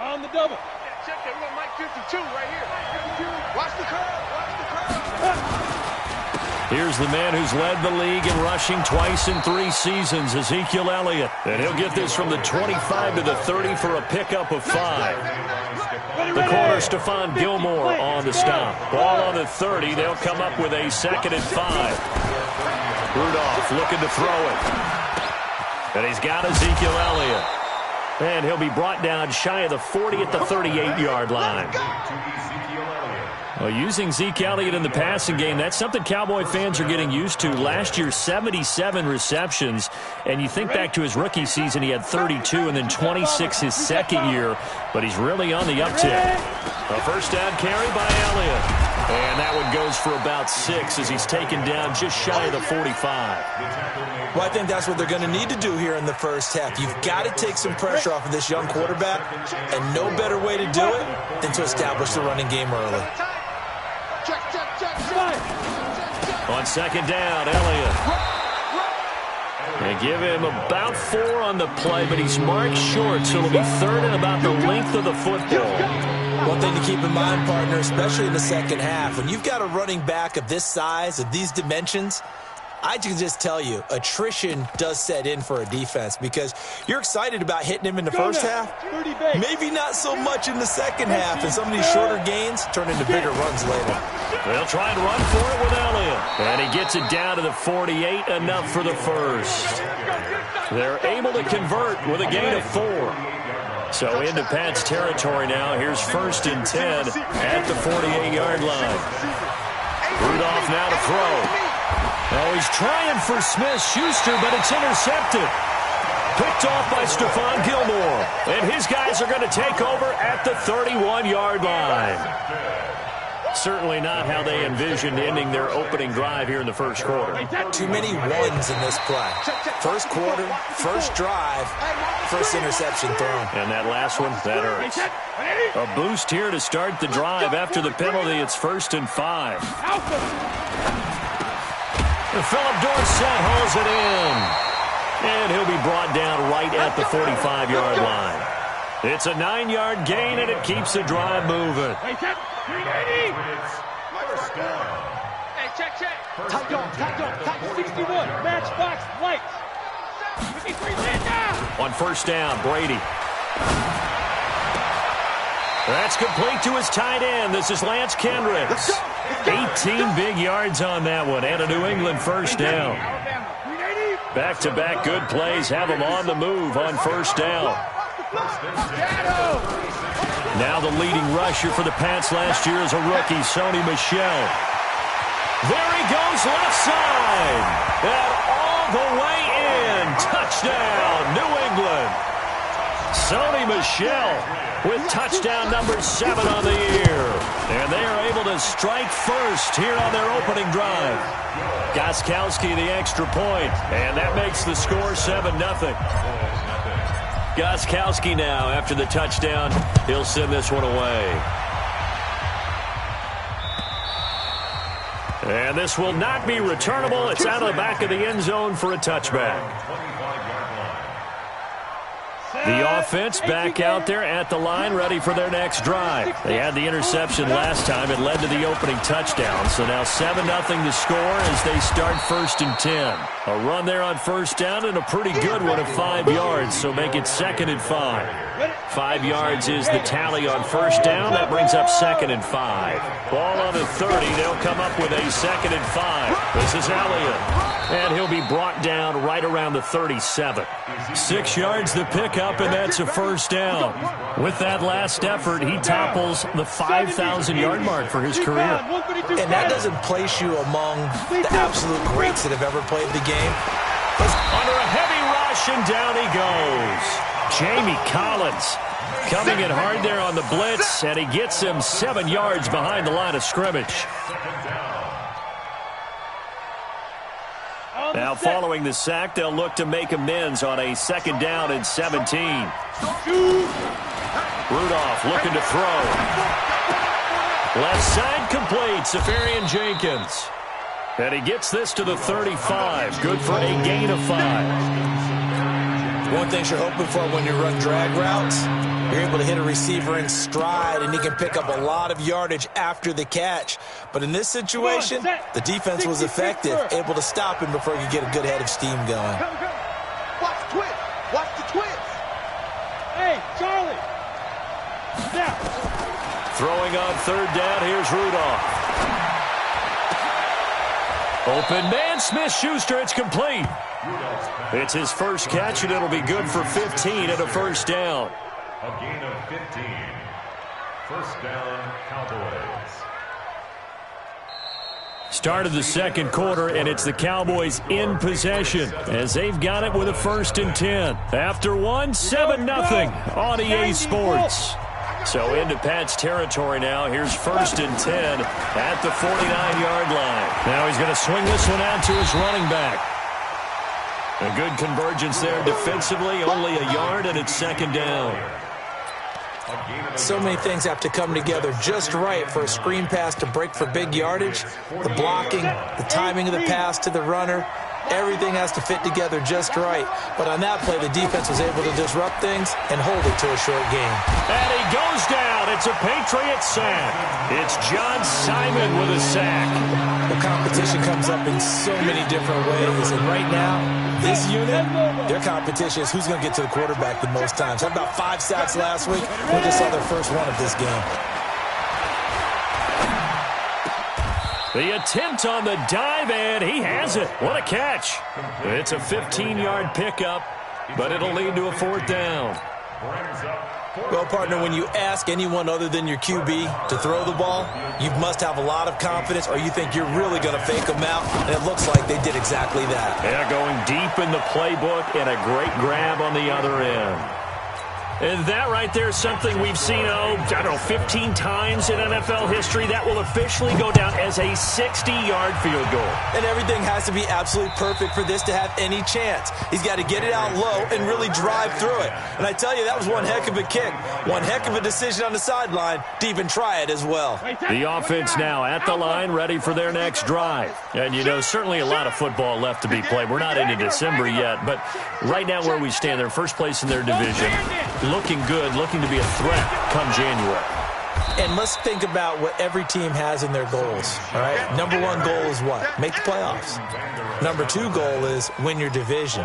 On the double. Check that. We got Mike 52 right here. Watch the curve. Watch the curve. Here's the man who's led the league in rushing twice in 3 seasons, Ezekiel Elliott. And he'll get this from the 25 to the 30 for a pickup of 5. The corner, Stephon Gilmore on the stop. Ball on the 30. They'll come up with a 2nd and 5. Rudolph looking to throw it. And he's got Ezekiel Elliott. And he'll be brought down shy of the 40 at the 38-yard line. Well, using Zeke Elliott in the passing game, that's something Cowboy fans are getting used to. Last year, 77 receptions. And you think back to his rookie season, he had 32 and then 26 his second year. But he's really on the uptick. A first down carry by Elliott. And that one goes for about 6 as he's taken down just shy of the 45. Well, I think that's what they're going to need to do here in the first half. You've got to take some pressure off of this young quarterback, and no better way to do it than to establish the running game early. On 2nd down, Elliott. They give him about 4 on the play, but he's marked short, so it'll be 3rd and about the length of the football. One thing to keep in mind, partner, especially in the second half, when you've got a running back of this size, of these dimensions, I can just tell you, attrition does set in for a defense because you're excited about hitting him in the first half. Maybe not so much in the second half, and some of these shorter gains turn into bigger runs later. They'll try and run for it with Elliott. And he gets it down to the 48, enough for the first. They're able to convert with a gain of 4. So into Pat's territory now. Here's 1st and 10 at the 48-yard line. Rudolph now to throw. Oh, he's trying for Smith-Schuster, but it's intercepted. Picked off by Stephon Gilmore. And his guys are going to take over at the 31-yard line. Certainly not how they envisioned ending their opening drive here in the first quarter. Too many ones in this play. First quarter, first drive, first interception thrown. And that last one, that hurts. A boost here to start the drive after the penalty. It's 1st and 5. Philip Dorsett hauls it in. And he'll be brought down right at the 45-yard line. It's a 9-yard gain, and it keeps the drive moving. Hey, check. Tight dog, tight 61. Matchbox lights. 53, man down. On 1st down, Brady. That's complete to his tight end. This is Lance Kendricks. 18 big yards on that one, and a New England first down. Back-to-back good plays have him on the move on 1st down. Now the leading rusher for the Pats last year is a rookie, Sony Michel. There he goes, left side. And all the way in. Touchdown, New England. Sony Michel with touchdown number 7 on the year. And they are able to strike first here on their opening drive. Gostkowski the extra point, and that makes the score 7-0. Gostkowski now, after the touchdown, he'll send this one away. And this will not be returnable. It's out of the back of the end zone for a touchback. The offense back out there at the line, ready for their next drive. They had the interception last time. It led to the opening touchdown. So now 7-0 to score as they start 1st and 10. A run there on 1st down and a pretty good one of 5 yards. So make it 2nd and 5. 5 yards is the tally on 1st down. That brings up 2nd and 5. Ball on the 30. They'll come up with a 2nd and 5. This is Elliott. And he'll be brought down right around the 37. 6 yards the pickup, and that's a 1st down. With that last effort, he topples the 5,000-yard mark for his career. And that doesn't place you among the absolute greats that have ever played the game. Under a heavy rush, and down he goes. Jamie Collins coming in hard there on the blitz, and he gets him 7 yards behind the line of scrimmage. Now following the sack, they'll look to make amends on a 2nd down and 17. Rudolph looking to throw. Left side complete, Safarian Jenkins. And he gets this to the 35. Good for a gain of 5. One thing you're hoping for when you run drag routes, you're able to hit a receiver in stride, and he can pick up a lot of yardage after the catch. But in this situation, the defense was effective, able to stop him before he could get a good head of steam going. Watch the twist. Watch the twist. Hey, Charlie. Now. Throwing on third down, here's Rudolph. Open man, Smith-Schuster, it's complete. It's his first catch, and it'll be good for 15 and a first down. A gain of 15. First down, Cowboys. Start of the second quarter, and it's the Cowboys in possession as they've got it with a 1st and 10. After one, 7-0 on EA Sports. So into Pat's territory now. Here's 1st and 10 at the 49-yard line. Now he's going to swing this one out to his running back. A good convergence there defensively, only a yard, and it's 2nd down. So many things have to come together just right for a screen pass to break for big yardage. The blocking, the timing of the pass to the runner, everything has to fit together just right. But on that play, the defense was able to disrupt things and hold it to a short game. And he goes down. It's a Patriot sack. It's John Simon with a sack. The competition comes up in so many different ways. And right now, this unit, their competition is who's going to get to the quarterback the most times. Had about 5 sacks last week. We just saw their first one of this game. The attempt on the dive, and he has it. What a catch. It's a 15-yard pickup, but it'll lead to a 4th down. Well, partner, when you ask anyone other than your QB to throw the ball, you must have a lot of confidence, or you think you're really going to fake them out, and it looks like they did exactly that. Yeah, going deep in the playbook and a great grab on the other end. And that right there is something we've seen, 15 times in NFL history. That will officially go down as a 60-yard field goal. And everything has to be absolutely perfect for this to have any chance. He's got to get it out low and really drive through it. And I tell you, that was one heck of a kick. One heck of a decision on the sideline to even try it as well. The offense now at the line, ready for their next drive. And, certainly a lot of football left to be played. We're not into December yet, but right now where we stand, they're first place in their division. Looking good, looking to be a threat come January. And let's think about what every team has in their goals, all right? Number 1 goal is what? Make the playoffs. Number 2 goal is win your division.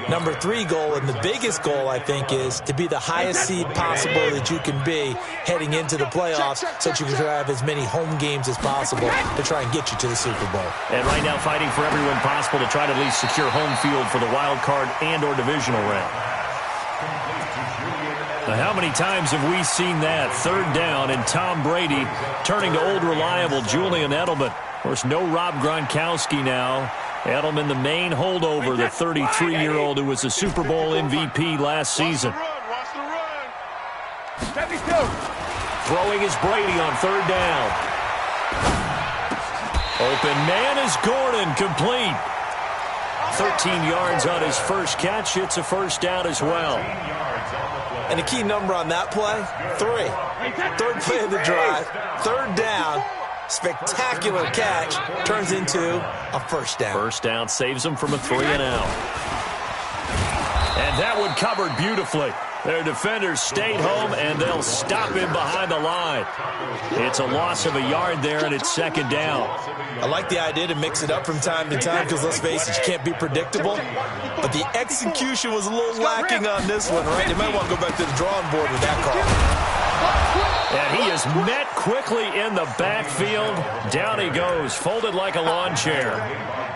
Number 3 goal, and the biggest goal, I think, is to be the highest seed possible that you can be heading into the playoffs so that you can have as many home games as possible to try and get you to the Super Bowl. And right now fighting for every win possible to try to at least secure home field for the wild card and or divisional round. How many times have we seen that? 3rd down, and Tom Brady turning to old reliable Julian Edelman. Of course, no Rob Gronkowski now. Edelman, the main holdover, the 33-year-old who was a Super Bowl MVP last season. Watch the run. 72. Throwing is Brady on 3rd down. Open man is Gordon, complete. 13 yards on his first catch. It's a 1st down as well. And a key number on that play, 3. 3rd play of the drive, 3rd down, spectacular catch, turns into a 1st down. 1st down saves them from a 3-and-out. And that one covered beautifully. Their defenders stayed home, and they'll stop him behind the line. It's a loss of a yard there, and it's 2nd down. I like the idea to mix it up from time to time because, let's face it, you can't be predictable. But the execution was a little lacking on this one, right? You might want to go back to the drawing board with that call. And he is met quickly in the backfield. Down he goes, folded like a lawn chair.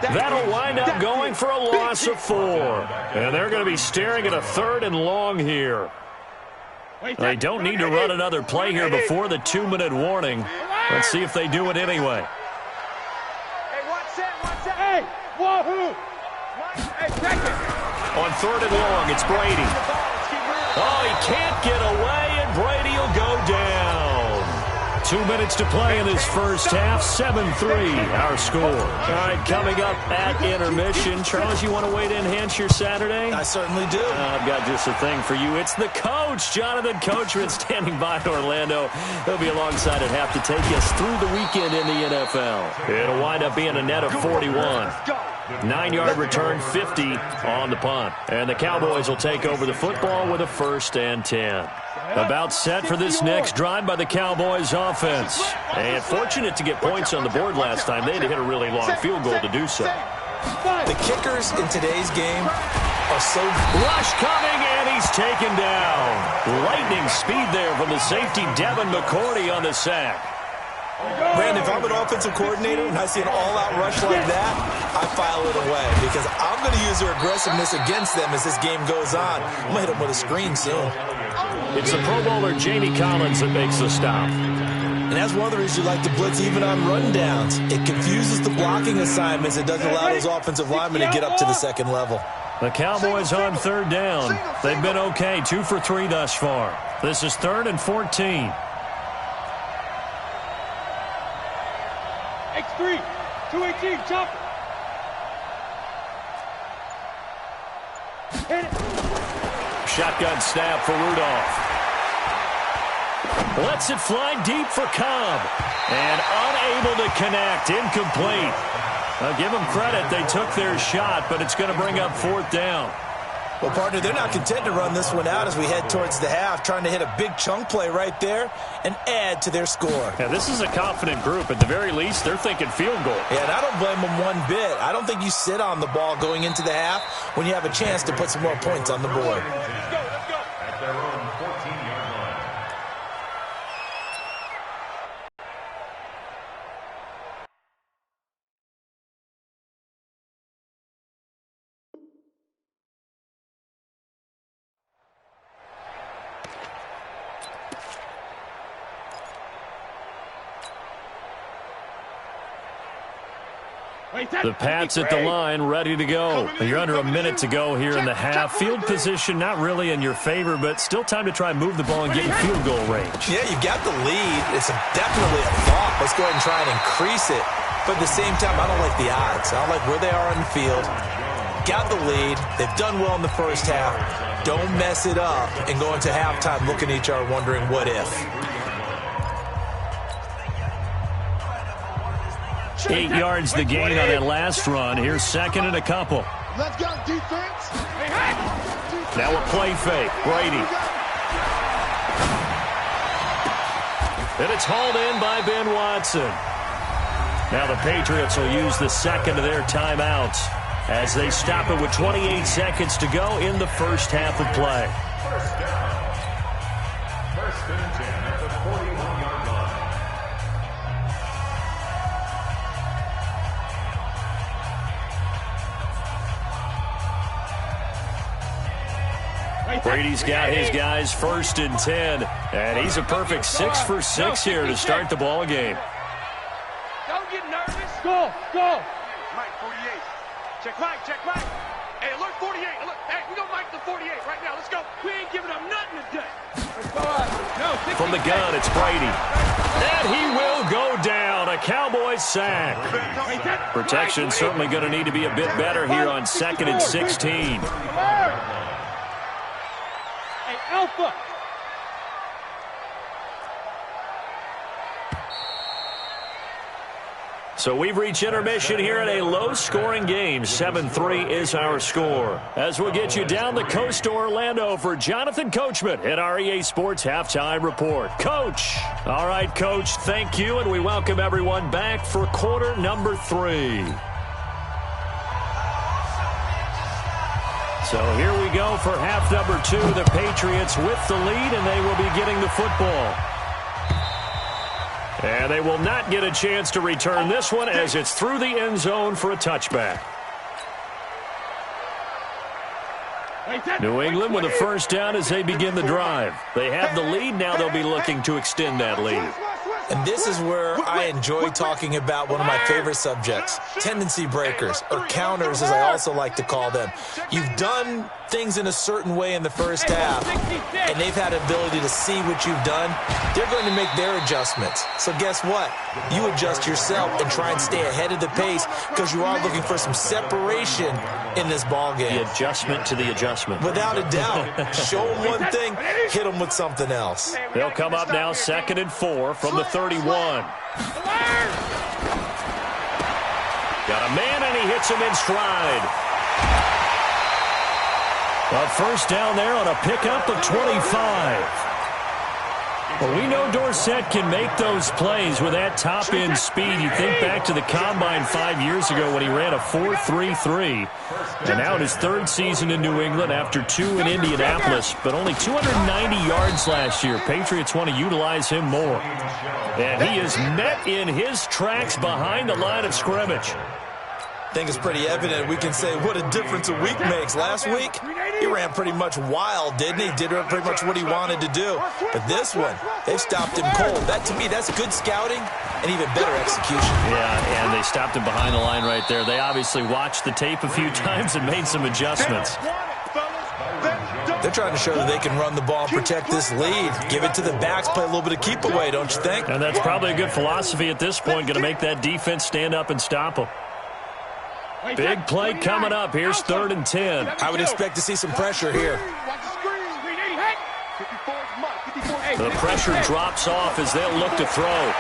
That'll wind up going for a loss of 4. And they're going to be staring at a 3rd and long here. They don't need to run another play here before the 2-minute warning. Let's see if they do it anyway. Hey, wahoo! Hey, check it. On 3rd and long, it's Brady. Oh, he can't get away, and Brady will go down. 2 minutes to play in this first half. 7-3, our score. All right, coming up at intermission. Charles, you want to wait to enhance your Saturday? I certainly do. I've got just a thing for you. It's the coach, Jonathan Coachman, standing by in Orlando. He'll be alongside at half to take us through the weekend in the NFL. It'll wind up being a net of 41. 9-yard return, 50 on the punt. And the Cowboys will take over the football with a 1st and 10. About set for this next drive by the Cowboys offense. And fortunate to get points on the board last time. They had to hit a really long field goal to do so. The kickers in today's game are so... Rush coming, and he's taken down. Lightning speed there from the safety, Devin McCourty, on the sack. Brandon, if I'm an offensive coordinator and I see an all-out rush like that, I file it away because I'm going to use their aggressiveness against them as this game goes on. I'm going to hit them with a screen soon. It's the Pro Bowler Jamie Collins that makes the stop. And that's one of the reasons you like to blitz even on rundowns. It confuses the blocking assignments. It doesn't allow those offensive linemen to get up to the second level. The Cowboys on 3rd down. They've been okay, 2 for 3 thus far. This is 3rd and 14. X3, 218, chopper. Hit it. Shotgun snap for Rudolph. Lets it fly deep for Cobb. And unable to connect. Incomplete. I'll give them credit. They took their shot, but it's going to bring up 4th down. Well, partner, they're not content to run this one out as we head towards the half, trying to hit a big chunk play right there and add to their score. Yeah, this is a confident group. At the very least, they're thinking field goal. Yeah, and I don't blame them one bit. I don't think you sit on the ball going into the half when you have a chance to put some more points on the board. Let's go. At their own 14-yard line. The Pats at the line, ready to go. You're under a minute to go here in the half. Field position not really in your favor, but still time to try and move the ball and get in field goal range. Yeah, you've got the lead. It's definitely a thought. Let's go ahead and try and increase it. But at the same time, I don't like the odds. I don't like where they are on the field. Got the lead. They've done well in the first half. Don't mess it up and go into halftime looking at each other wondering what if. 8 yards the gain on that last run. Here's 2nd and a couple. Let's go, defense. Now a play fake. Brady. And it's hauled in by Ben Watson. Now the Patriots will use the 2nd of their timeouts as they stop it with 28 seconds to go in the first half of play. First down. 1st and 10 at the 41-yard line. Brady's got his guys 1st and 10, and he's a perfect 6 for 6 here to start the ball game. Don't get nervous. Go. Mike, 48. Check Mike. Hey, alert 48. Alert. Hey, we gonna Mike the 48 right now. Let's go. We ain't giving up nothing today. Let's go out. No, From the gun, it's Brady. And he will go down. A Cowboys sack. Protection certainly going to need to be a bit better here on 2nd and 16. Hey, Alpha. So we've reached intermission here in a low-scoring game. 7-3 is our score. As we'll get you down the coast to Orlando for Jonathan Coachman at our EA Sports Halftime Report. Coach. All right, Coach, thank you, and we welcome everyone back for quarter number 3. So here we go for half number 2. The Patriots with the lead, and they will be getting the football. And they will not get a chance to return this one as it's through the end zone for a touchback. New England with a first down as they begin the drive. They have the lead. Now they'll be looking to extend that lead. And this is where I enjoy talking about one of my favorite subjects, tendency breakers, or counters as I also like to call them. You've done things in a certain way in the first half, and they've had the ability to see what you've done. They're going to make their adjustments. So guess what? You adjust yourself and try and stay ahead of the pace because you are looking for some separation in this ball game. The adjustment to the adjustment. Without a doubt. Show them one thing, hit them with something else. They'll come up now 2nd and 4 from the 31. Got a man, and he hits him in stride. A first down there on a pickup of 25. Well, we know Dorsett can make those plays with that top-end speed. You think back to the Combine 5 years ago when he ran a 4.33. And now in his third season in New England after 2 in Indianapolis, but only 290 yards last year. Patriots want to utilize him more. And he is met in his tracks behind the line of scrimmage. I think it's pretty evident. We can say what a difference a week makes. Last week, he ran pretty much wild, didn't he? Did pretty much what he wanted to do. But this one, they've stopped him cold. That, to me, that's good scouting and even better execution. Yeah, and they stopped him behind the line right there. They obviously watched the tape a few times and made some adjustments. They're trying to show that they can run the ball and protect this lead. Give it to the backs, play a little bit of keep away, don't you think? And that's probably a good philosophy at this point, going to make that defense stand up and stop them. Big play coming up. Here's 3rd and 10. I would expect to see some pressure here. The pressure drops off as they'll look to throw.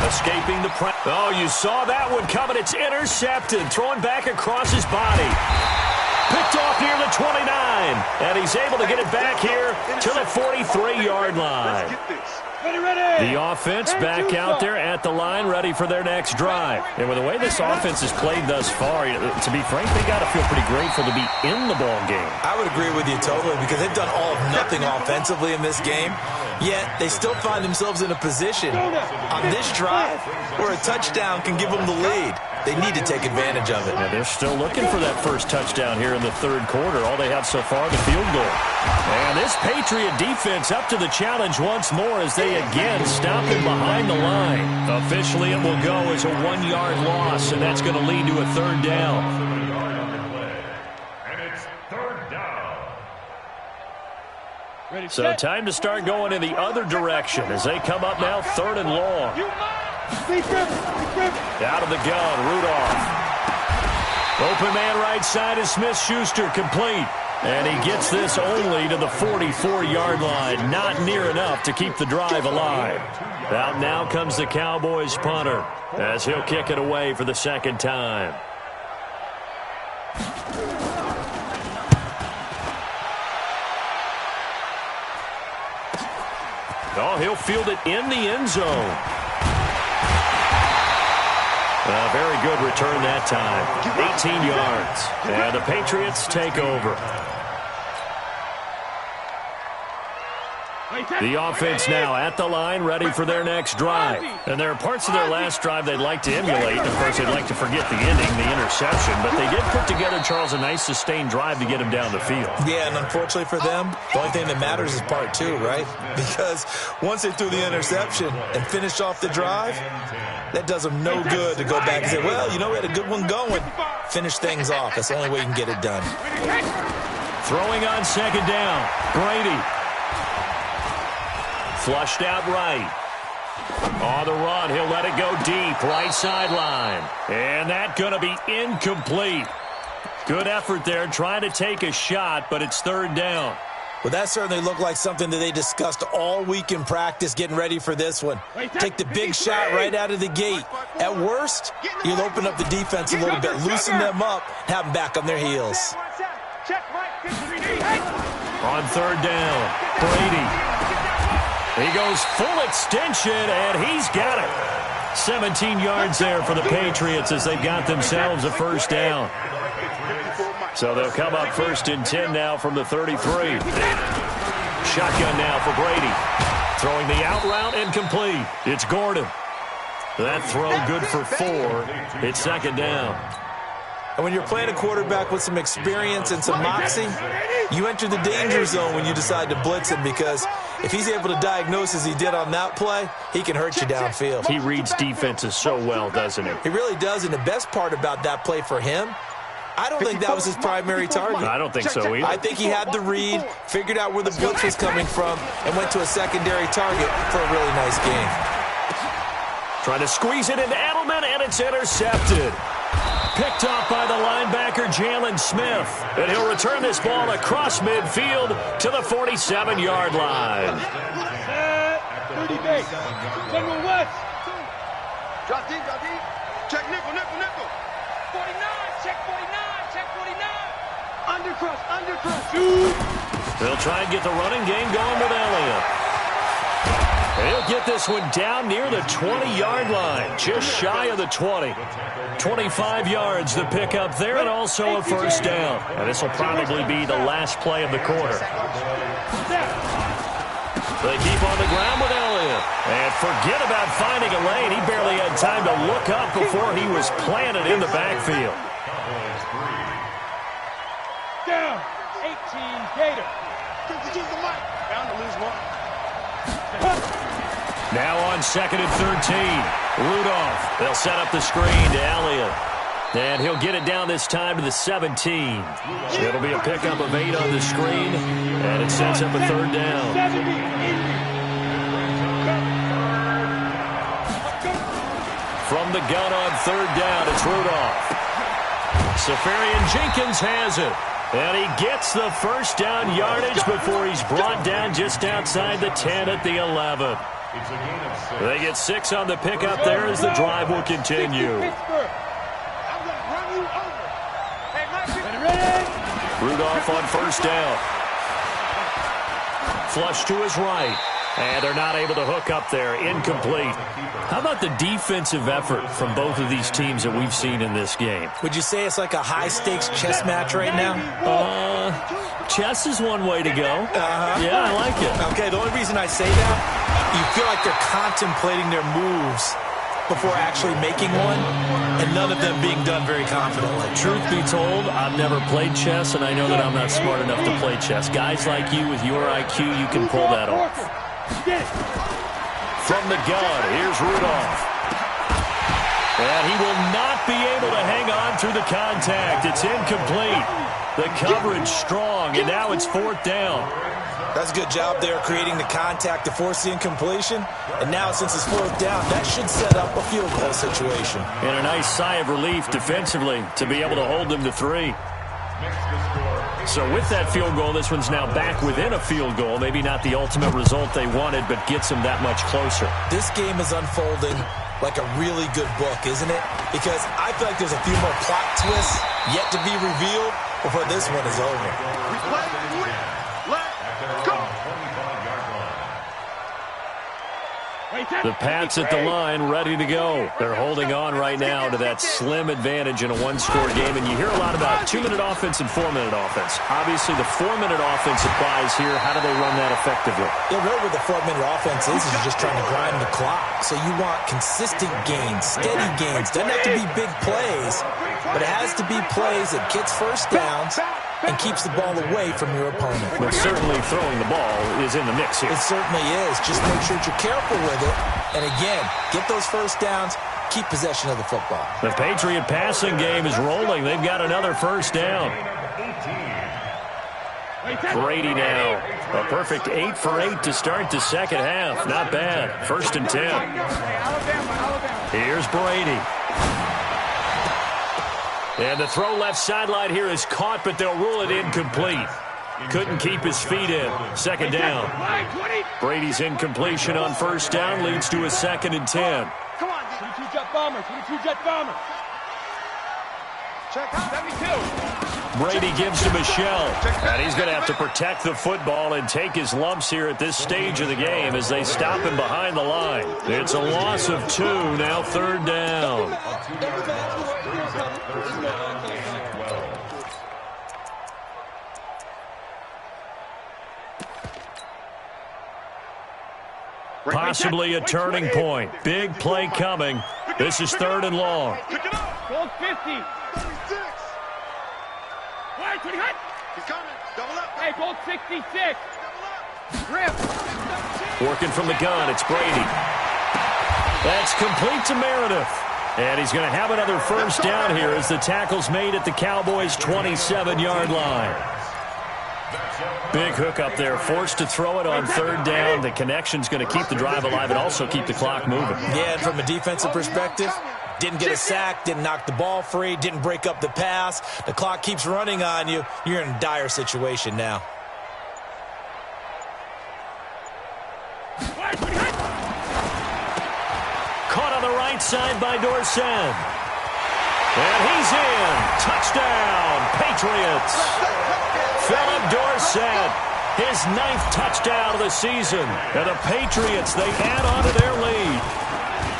Escaping the pressure. Oh, you saw that one coming. It's intercepted. Throwing back across his body. Picked off near the 29. And he's able to get it back here to the 43-yard line. The offense back out there at the line, ready for their next drive. And with the way this offense has played thus far, to be frank, they got to feel pretty grateful to be in the ball game. I would agree with you totally because they've done all of nothing offensively in this game, yet they still find themselves in a position on this drive where a touchdown can give them the lead. They need to take advantage of it. And they're still looking for that first touchdown here in the 3rd quarter. All they have so far, the field goal. And this Patriot defense up to the challenge once more as they again stop him behind the line. Officially, it will go as a 1-yard loss, and that's going to lead to a 3rd down. And it's 3rd down. So time to start going in the other direction as they come up now 3rd and long. Out of the gun, Rudolph. Open man right side is Smith-Schuster, complete. And he gets this only to the 44-yard line. Not near enough to keep the drive alive. Out now comes the Cowboys punter as he'll kick it away for the 2nd time. Oh, he'll field it in the end zone. A very good return that time. 18 yards. And the Patriots take over. The offense now at the line, ready for their next drive. And there are parts of their last drive they'd like to emulate. Of course, they'd like to forget the ending, the interception. But they did put together, Charles, a nice sustained drive to get him down the field. Yeah, and unfortunately for them, the only thing that matters is part 2, right? Because once they threw the interception and finished off the drive, that does them no good to go back and say, well, you know, we had a good one going. Finish things off. That's the only way you can get it done. Throwing on 2nd down. Brady. Flushed out right. On the run, he'll let it go deep, right sideline. And that's going to be incomplete. Good effort there, trying to take a shot, but it's 3rd down. Well, that certainly looked like something that they discussed all week in practice, getting ready for this one. Take the big shot right out of the gate. At worst, you'll open up the defense a little bit, loosen them up, have them back on their heels. On 3rd down, Brady. He goes full extension, and he's got it. 17 yards there for the Patriots as they've got themselves a 1st down. So they'll come up 1st and 10 now from the 33. Shotgun now for Brady. Throwing the out route and complete. It's Gordon. That throw good for 4. It's 2nd down. And when you're playing a quarterback with some experience and some moxie, you enter the danger zone when you decide to blitz him, because if he's able to diagnose as he did on that play, he can hurt you downfield. He reads defenses so well, doesn't he? He really does, and the best part about that play for him, I don't think that was his primary target. I don't think so either. I think he had the read, figured out where the blitz was coming from, and went to a secondary target for a really nice game. Trying to squeeze it into Edelman, and it's intercepted. Picked off by the linebacker, Jalen Smith. And he'll return this ball across midfield to the 47-yard line. 30 base. Number 1. Drop deep, drop deep. Check nickel, nickel, nickel. 49, check 49, check 49. Undercrush, undercrush. They'll try and get the running game going with Elliott. He'll get this one down near the 20-yard line, just shy of the 20. 25 yards to pick up there, and also a first down. And this will probably be the last play of the quarter. They keep on the ground with Elliott. And forget about finding a lane. He barely had time to look up before he was planted in the backfield. Down. 18, Gator. Bound to lose one. Now on 2nd and 13. Rudolph. They'll set up the screen to Elliott. And he'll get it down this time to the 17. It'll be a pickup of 8 on the screen. And it sets up a third down. From the gun on third down, it's Rudolph. Safarian Jenkins has it. And he gets the first down yardage before he's brought down just outside the 10 at the 11. They get 6 on the pickup there as the drive will continue. Rudolph on first down. Flush to his right. And they're not able to hook up there. Incomplete. How about the defensive effort from both of these teams that we've seen in this game? Would you say it's like a high-stakes chess match right now? Chess is one way to go. Yeah, I like it. Okay, the only reason I say that, you feel like they're contemplating their moves before actually making one, and none of them being done very confidently. Truth be told, I've never played chess, and I know that I'm not smart enough to play chess. Guys like you with your IQ, you can pull that off. From the gun, here's Rudolph. And he will not be able to hang on through the contact. It's incomplete. The coverage strong, and now it's 4th down. That's a good job there creating the contact to force the incompletion. And now since it's 4th down, that should set up a field goal situation. And a nice sigh of relief defensively to be able to hold them to 3. So with that field goal, this one's now back within a field goal. Maybe not the ultimate result they wanted, but gets them that much closer. This game is unfolding like a really good book, isn't it? Because I feel like there's a few more plot twists yet to be revealed before this one is over. The Pats at the line, ready to go. They're holding on right now to that slim advantage in a one-score game, and you hear a lot about 2-minute offense and 4-minute offense. Obviously, the 4-minute offense applies here. How do they run that effectively? Yeah, really what the 4-minute offense is just trying to grind the clock. So you want consistent gains, steady gains. Doesn't have to be big plays, but it has to be plays that gets first downs and keeps the ball away from your opponent. But certainly throwing the ball is in the mix here. It certainly is. Just make sure that you're careful with it. And again, get those first downs, keep possession of the football. The Patriot passing game is rolling. They've got another first down. Brady now. A perfect 8 for 8 to start the second half. Not bad. 1st and 10. Here's Brady. And the throw left sideline here is caught, but they'll rule it incomplete. Couldn't keep his feet in. 2nd down. Brady's incompletion on first down leads to a 2nd and 10. Come on, 22 Jet Bombers, 22 Jet Bombers. Check out 72. Brady gives to Michelle. And he's going to have to protect the football and take his lumps here at this stage of the game as they stop him behind the line. It's a loss of 2, now 3rd down. Possibly a turning point. Big play coming. This is 3rd and long. Gold 50. Wide, 20 hot. He's coming. Double up. Hey, gold 66. Rip. Working from the gun, it's Brady. That's complete to Meredith. And he's going to have another first down here as the tackle's made at the Cowboys' 27-yard line. Big hook up there, forced to throw it on 3rd down. The connection's going to keep the drive alive and also keep the clock moving. Yeah, and from a defensive perspective, didn't get a sack, didn't knock the ball free, didn't break up the pass. The clock keeps running on you. You're in a dire situation now. Caught on the right side by Dorsett. And he's in. Touchdown, Patriots. Philip Dorsett, his 9th touchdown of the season. And the Patriots, they add on to their lead.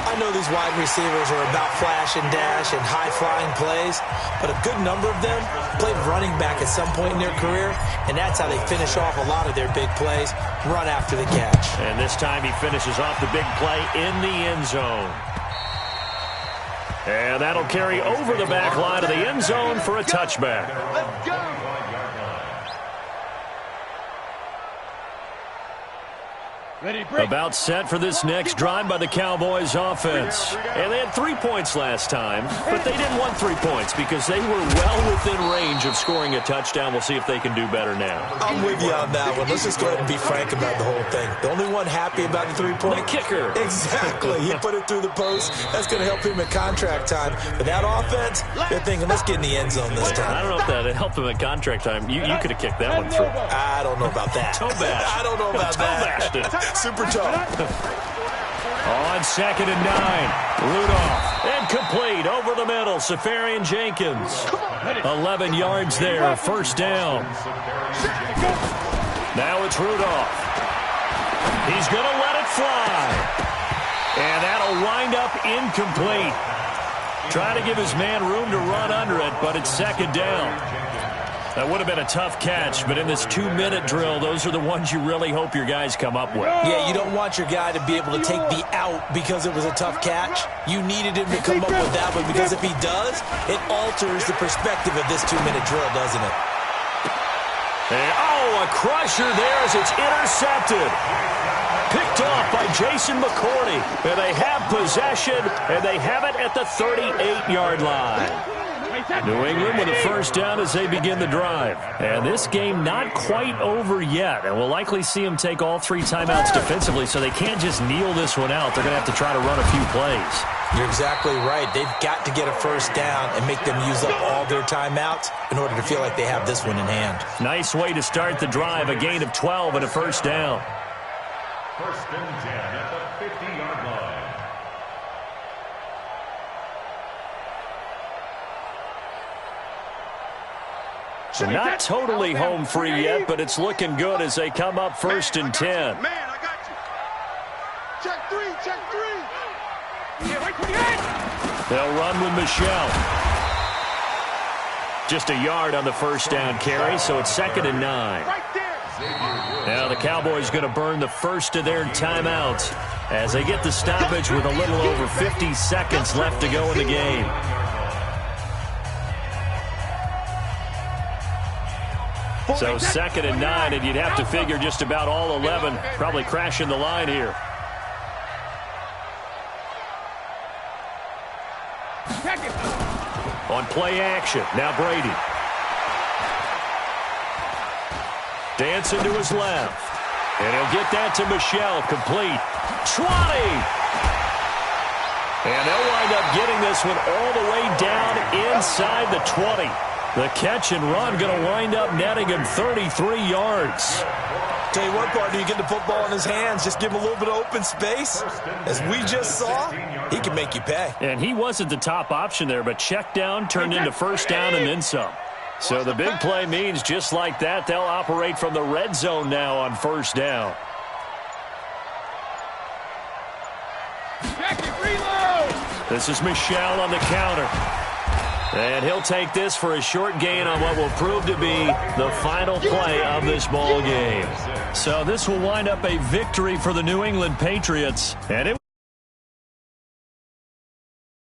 I know these wide receivers are about flash and dash and high-flying plays, but a good number of them played running back at some point in their career, and that's how they finish off a lot of their big plays, run after the catch. And this time he finishes off the big play in the end zone. And that'll carry over the back line of the end zone for a touchback. Let's go. Ready, break. About set for this next drive by the Cowboys offense. And they had 3 points last time, but they didn't want 3 points because they were well within range of scoring a touchdown. We'll see if they can do better now. I'm with you on that one. Let's just go ahead and be frank about the whole thing. The only one happy about the 3-point? The kicker. Exactly. He put it through the post. That's going to help him at contract time. But that offense, they're thinking, let's get in the end zone this time. I don't know if that helped him at contract time. You could have kicked that one through. I don't know about that. Toe bash. I don't know about that. Toe bashed it. Super tough. On 2nd and 9, Rudolph, incomplete, over the middle, Safarian Jenkins. 11 yards there, first down. Now it's Rudolph. He's going to let it fly. And that'll wind up incomplete. Trying to give his man room to run under it, but it's 2nd down. That would have been a tough catch, but in this 2-minute drill, those are the ones you really hope your guys come up with. Yeah, you don't want your guy to be able to take the out because it was a tough catch. You needed him to come up with that one because if he does, it alters the perspective of this 2-minute drill, doesn't it? And, a crusher there as it's intercepted. Picked off by Jason McCourty. And they have possession, and they have it at the 38-yard line. New England with a first down as they begin the drive. And this game not quite over yet. And we'll likely see them take all 3 timeouts defensively, so they can't just kneel this one out. They're going to have to try to run a few plays. You're exactly right. They've got to get a first down and make them use up all their timeouts in order to feel like they have this one in hand. Nice way to start the drive. A gain of 12 and a first down. 1st and 10 at the 50-yard line. Not totally home free yet, but it's looking good as they come up 1st and 10. Man, I got you. Check 3, check 3. Yeah, right to the end. They'll run with Michelle. Just a yard on the first down carry, so it's 2nd and 9. Right there. Now the Cowboys going to burn the first of their timeouts as they get the stoppage with a little over 50 seconds left to go in the game. So 2nd and 9, and you'd have to figure just about all 11 probably crashing the line here. On play action, now Brady. Dancing to his left. And he'll get that to Michelle, complete. 20! And they'll wind up getting this one all the way down inside the 20. The catch and run going to wind up netting him 33 yards. Tell you what, partner, you get the football in his hands, just give him a little bit of open space. As we just saw, he can make you pay. And he wasn't the top option there, but check down turned into first down and then some. So the big play means just like that, they'll operate from the red zone now on first down. This is Michelle on the counter. And he'll take this for a short gain on what will prove to be the final play of this ball game. So this will wind up a victory for the New England Patriots. And it